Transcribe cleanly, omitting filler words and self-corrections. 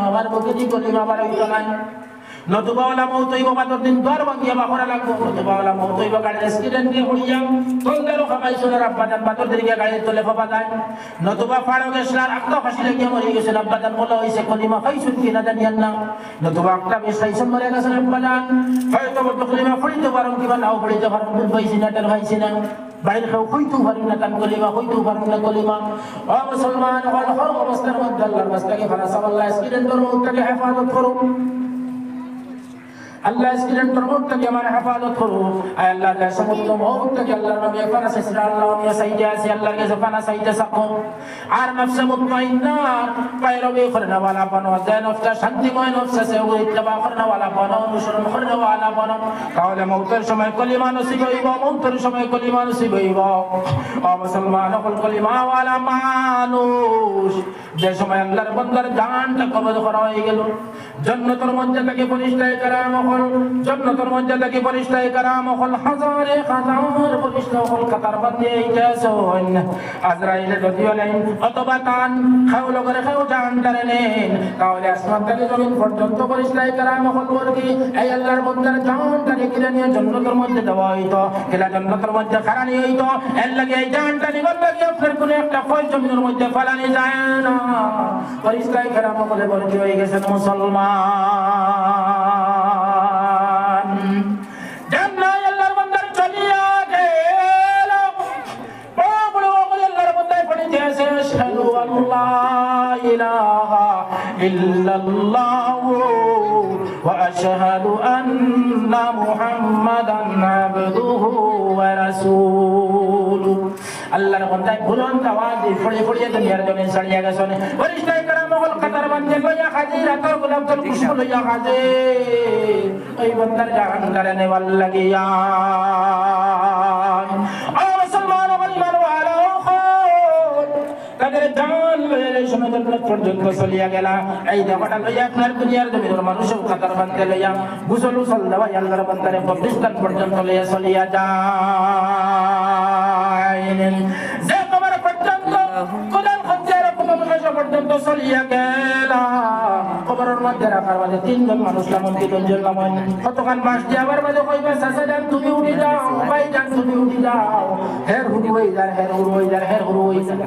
আমার বুকে দি কলিমা বার হইতো না নতুবা ওলা মৌত হইব বাদর দিন দর ভাঙিয়া বাখরা লাগবো নতুবা ওলা মৌত হইব গাড়ি অ্যাক্সিডেন্ট দিয়ে পড়িয়া তলদারও খাবাইছিল আব্বাজান বাদর দিকে গাড়ি তোলে ফাবা যায় নতুবা ফাড়ো গেছলার আত্মা ফাঁসি লাগিয়া মরে গেছেন আব্বাজান বলা হইছে কলিমা খাইছুন কিনা জানিয়ান না নতুবা একটা বেশ খাইছেন মরে গেছেন আব্বাজান হয়তো বলতো কলিমা পড়িতে পারুন কিংবা নাও পড়িতে পারুন বুঝবাইছি না টের পাইছি না বাইরে কেউ হইতেও পারুন না তান কলিমা হইতেও পারুন না কলিমা ও মুসলমান হল হর অবস্থার মধ্যে আল্লাহর বাস্তাকে ফারাসা আল্লাহ অ্যাক্সিডেন্টের মধ্যে হেফাজত করুন আল্লাহ অ্যাক্সিডেন্টের মধ্যে আমার হেফাজত করুন আয় আল্লাহ যা সমস্ত মওত থেকে আল্লাহর নবী ফারাস আল্লাহ নিয়ে সাইতে আছে আল্লাহর কাছে ফানা সাইতে সাকো আর নফস মুতমাইন্না পায়রবি করনা ওয়ালা বানো দেন নফস শান্তিময় নফস সে ওই ইত্তেবা করনা ওয়ালা বানো অনুসরণ করনা ওয়ালা বানো তাহলে মওতের সময় কলিমা নসিব হইব মওতের সময় কলিমা নসিব হইব ও মুসলমান হল কলিমা ওয়ালা মানুষ যে সময় আল্লাহর বান্দার জানটা কবজ করা হয়ে গেল জান্নাতের মধ্যে থেকে ফেরেশতায়ে کرام হল জান্নাতের মধ্যে থেকে ফেরেশতায়ে کرام হল হাজারে হাজার ফেরেশতা হল কাতার বাঁধে আইতাছেন আজরাইল যদিও নেই অথবা তান খাও লগরে খাও জান ধরে নেন তাহলে আসমান থেকে জমিন পর্যন্ত ফেরেশতায়ে کرام হল বলকি এই আল্লাহর বান্দার জানটা কিনে নিয়ে জান্নাতের মধ্যে দেওয়া হইতো কিলা জান্নাতের মধ্যে খারানি হইতো এর লাগে এই জানটা নিবার লাগে আপনার কোনো একটা ফল জমিনের মধ্যে ফলানি যায় না ফেরেশতায়ে کرام বলে বলকি হয়ে গেছেন মুসলমান জান্নাত আল্লাহর বান্দার চলিয়া গেল বড় বড় আল্লাহর বান্দায় পড়িতে আছে আশহাদু আল্লা ইলাহা ইল্লাল্লাহ ওয়া আশহাদু আন্না মুহাম্মাদান আবদুহু ওয়া রাসূলুহু আল্লাহর বান্দায় বুলন্দ আওয়াজে পড়ে পড়ে দুনিয়ার জমিন ছাড়িয়া গেছেন ফেরেশতায়ে کرام হল কাতার বাঁধে লইয়া হাজির আতর গোলাপজল খুশবু লইয়া হাজির ওই বান্দার জান কারণে ওয়াল্লাগিয়া ও মুসলমান ওয়াল ওয়ালা খোদ তাদের জান লইয়া সময় পর্যন্ত চলিয়া গেলা এই দেহটা লইয়া আপনার দুনিয়ার জমিনের মানুষ কাতার বাঁধে লইয়া গোসল উসল দেওয়া আল্লাহর বান্দারে কবরস্থান পর্যন্ত লইয়া চলিয়া যায় যে কবর পর্যন্ত কোদাল খঞ্জের পর্যন্ত চলিয়া গেলা কবরের মধ্যে রাখার মাঝে তিনজন মানুষ কেমন তিনজন কেমন কতক্ষণ বাস দিয়ে আবার মাঝে কইবা চাচা যান তুমি উঠি যাও ভাই যান তুমি উঠি যাও হের হুড়ি হয়ে যার হের হুড় হয়ে যার হের হুড় হয়ে যার